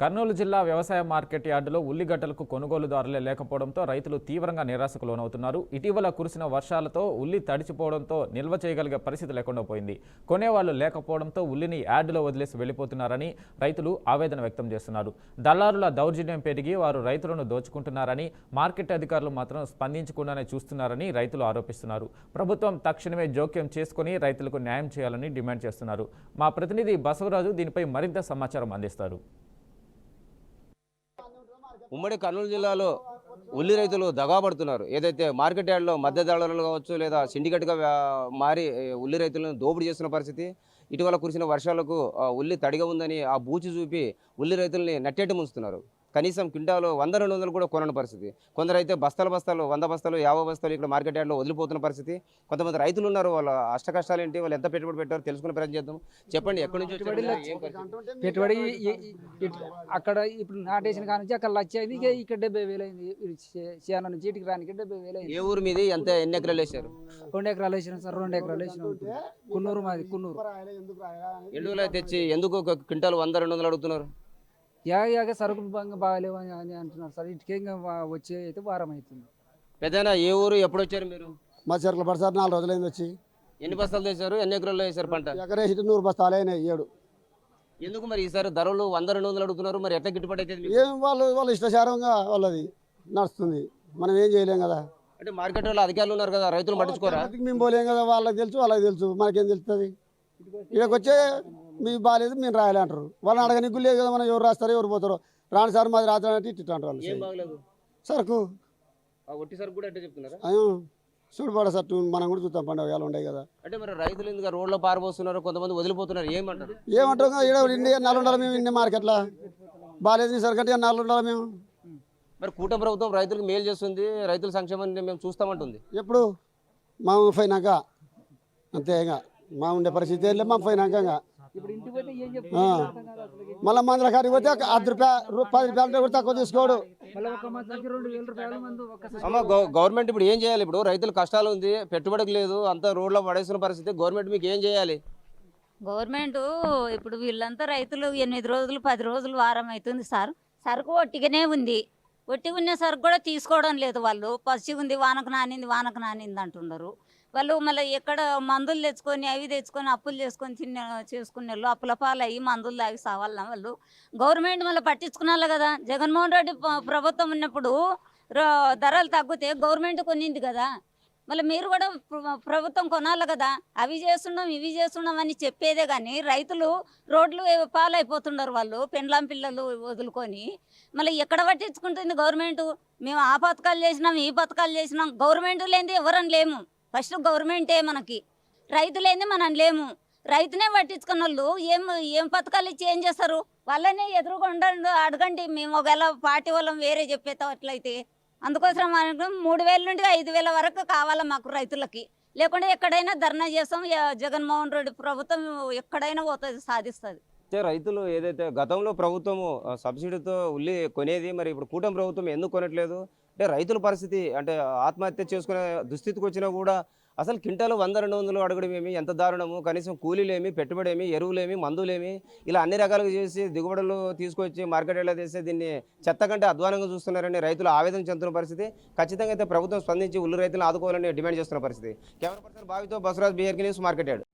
కర్నూలు జిల్లా వ్యవసాయ మార్కెట్ యార్డులో ఉల్లిగడ్డలకు కొనుగోలుదారులే లేకపోవడంతో రైతులు తీవ్రంగా నిరాశకు లోనవుతున్నారు. ఇటీవల కురిసిన వర్షాలతో ఉల్లి తడిచిపోవడంతో నిల్వ చేయగలిగే పరిస్థితి లేకుండా పోయింది. కొనేవాళ్లు లేకపోవడంతో ఉల్లిని యార్డులో వదిలేసి వెళ్లిపోతున్నారని రైతులు ఆవేదన వ్యక్తం చేస్తున్నారు. దళారుల దౌర్జన్యం పెరిగి వారు రైతులను దోచుకుంటున్నారని, మార్కెట్ అధికారులు మాత్రం స్పందించకుండానే చూస్తున్నారని రైతులు ఆరోపిస్తున్నారు. ప్రభుత్వం తక్షణమే జోక్యం చేసుకుని రైతులకు న్యాయం చేయాలని డిమాండ్ చేస్తున్నారు. మా ప్రతినిధి బసవరాజు దీనిపై మరింత సమాచారం అందిస్తారు. ఉమ్మడి కర్నూలు జిల్లాలో ఉల్లి రైతులు దగాబడుతున్నారు. ఏదైతే మార్కెట్ యార్డ్లో మధ్య దళారులు కావచ్చు లేదా సిండికేట్గా మారి ఉల్లి రైతులను దోపిడీ చేస్తున్న పరిస్థితి. ఇటీవల కురిసిన వర్షాలకు ఉల్లి తడిగా ఉందని ఆ బూచి చూపి ఉల్లి రైతుల్ని నట్టేటి ముంచుతున్నారు. కనీసం క్వింటాలు 100-200 కూడా కొనని పరిస్థితి. కొందరైతే బస్తాలు 100 బస్తాలు 50 బస్తాలు ఇక్కడ మార్కెట్ యార్డ్లో వదిలిపోతున్న పరిస్థితి. కొంతమంది రైతులు ఉన్నారు, వాళ్ళ అష్టకష్టాలు ఏంటి, వాళ్ళు ఎంత పెట్టుబడి పెట్టారో తెలుసుకునే ప్రయత్నం చేద్దాం. చెప్పండి, ఎక్కడి నుంచి పెట్టుబడి అక్కడ ఇప్పుడు నాటేసిన కాడ నుంచి అక్కడ వచ్చేది ఇక్కడ 70,000 అయింది. చేయాల నుంచి ఇటుకి రానికి 70,000 అయింది. ఏ ఊరు మీది, ఎన్ని ఎకరాలు వేసారు? 2 ఎకరాలు వేసినాం సార్. 2 ఎకరాలు వేసినాం. కున్నూరు మాది, కున్నూరు. ఎండుగులో తెచ్చి ఎందుకు క్వింటాలు 100-200 అడుగుతున్నారు? యాగ సరుకు బాగాలేవు అని అంటున్నారు సార్. ఇటుకే వచ్చే అయితే వారం అవుతుంది. పెద్దనా ఏ ఊరు, ఎప్పుడు వచ్చారు మీరు? మా చెరుకుల పడి సార్ 4 రోజులైంది వచ్చి. ఎన్ని బస్తాలు తెచ్చారు, ఎన్ని ఎకరాల్లో వేసారు పంట? ఎకరేసి 100 బస్తాలు అయినాయి 7. ఎందుకు మరి ఈసారి ధరలు 100-200 అడుగుతున్నారు? మరి ఎట్లా గిట్టుబాటు అయితే? ఏం వాళ్ళ ఇష్టాచారంగా వాళ్ళది నడుస్తుంది, మనం ఏం చేయలేం కదా. అంటే మార్కెట్ వాళ్ళు అధికారులు ఉన్నారు కదా, రైతులు పట్టించుకోరా? మేము పోలేం కదా, వాళ్ళకి తెలుసు వాళ్ళకి తెలుసు, మనకేం తెలుస్తుంది. ఇక్కడికి వచ్చే మీకు బాగాలేదు మేము రాయాలి అంటారు. వాళ్ళని అడగనికి లేదు కదా, మనం ఎవరు రాస్తారో ఎవరు పోతారో. రాని సార్ మాది రాత్రి అంటే ఇట్టు వాళ్ళు సరుకు ఒట్టి సరుకు కూడా అంటే చెప్తున్నారా? చూడబడ సట్టు మనం కూడా చూస్తాం, పండుగ ఉన్నాయి కదా. అంటే మరి రైతులు ఎందుకు రోడ్లో పారిపోస్తున్నారు, కొంతమంది వదిలిపోతున్నారు, ఏమంటారు? ఇక్కడ 4 ఉండాలి మేము ఇన్ని మార్కెట్లో బాగాలేదు సరుకు అంటే 4 ఉండాలి మేము. మరి కూటమి ప్రభుత్వం రైతులకు మేలు చేస్తుంది, రైతుల సంక్షేమాన్ని మేము చూస్తామంటుంది. ఎప్పుడు మా పోయినాక అంతే, ఇంకా మా ఉండే పరిస్థితి వెళ్ళి మా పోయినాక మళ్ళీ మందుల కాడికి పోతే 10 రూపాయలు 10 రూపాయలు కూడా తక్కువ తీసుకోడు. అమ్మ, గవర్నమెంట్ ఇప్పుడు ఏం చేయాలి? ఇప్పుడు రైతులు కష్టాలు ఉంది, పెట్టుబడికి లేదు, అంతా రోడ్లో పడేస్తున్న పరిస్థితి. గవర్నమెంట్ మీకు ఏం చేయాలి? గవర్నమెంట్ ఇప్పుడు వీళ్ళంతా రైతులు 8 రోజులు 10 రోజులు వారం అవుతుంది సార్. సరుకు ఒట్టిగానే ఉంది. ఒట్టిగా ఉన్న సరుకు కూడా తీసుకోవడం లేదు. వాళ్ళు పసి ఉంది, వానకు నానింది అంటున్నారు. వాళ్ళు మళ్ళీ ఎక్కడ మందులు తెచ్చుకొని అవి తెచ్చుకొని అప్పులు చేసుకొని చేసుకునే వాళ్ళు అప్పుల పాలయ్యి మందులు తాగి సావాలన్నా వాళ్ళు. గవర్నమెంట్ మళ్ళీ పట్టించుకున్నారు కదా. జగన్మోహన్ రెడ్డి ప్రభుత్వం ఉన్నప్పుడు ధరలు తగ్గితే గవర్నమెంట్ కొనింది కదా. మళ్ళీ మీరు కూడా ప్రభుత్వం కొనాలి కదా. అవి చేస్తున్నాం ఇవి చేస్తున్నాం అని చెప్పేదే కానీ రైతులు రోడ్లు పాలైపోతున్నారు. వాళ్ళు పెండ్లాం పిల్లలు వదులుకొని మళ్ళీ ఎక్కడ పట్టించుకుంటుంది గవర్నమెంట్? మేము ఆ పథకాలు చేసినాం ఈ పథకాలు చేసినాం. గవర్నమెంట్ లేనిది ఎవరని లేము. ఫస్ట్ గవర్నమెంటే మనకి, రైతులేంది మనం లేము. రైతునే పట్టించుకున్న వాళ్ళు ఏం పథకాలు ఇచ్చి ఏం చేస్తారు? వాళ్ళనే ఎదురుకుండా అడగండి. మేము ఒకవేళ పార్టీ వాళ్ళం వేరే చెప్పేస్తాం అట్లయితే. అందుకోసం మనకు 3,000 నుండి 5,000 వరకు కావాలా మాకు రైతులకి. లేకుంటే ఎక్కడైనా ధర్నా చేస్తాం. జగన్మోహన్ రెడ్డి ప్రభుత్వం ఎక్కడైనా పోతుంది, సాధిస్తుంది. రైతులు ఏదైతే గతంలో ప్రభుత్వము సబ్సిడీతో ఉల్లి కొనేది, మరి ఇప్పుడు కూటమి ప్రభుత్వం ఎందుకు కొనట్లేదు? అంటే రైతుల పరిస్థితి అంటే ఆత్మహత్య చేసుకునే దుస్థితికి వచ్చినా కూడా అసలు క్వింటాలు 100-200 అడగడం ఏమి, ఎంత దారుణము. కనీసం కూలీలేమి, పెట్టుబడేమి, ఎరువులేమి, మందులేమి, ఇలా అన్ని రకాలుగా చేసి దిగుబడులు తీసుకొచ్చి మార్కెట్ ఎలా చేస్తే దీన్ని చెత్త కంటే అధ్వానంగా చూస్తున్నారని రైతులు ఆవేదన చెందుతున్న పరిస్థితి. ఖచ్చితంగా అయితే ప్రభుత్వం స్పందించి ఉల్లి రైతులను ఆదుకోవాలని డిమాండ్ చేస్తున్న పరిస్థితి. కెమెరా పర్సన్ బావితో Basavaraj, BRK news, market yard.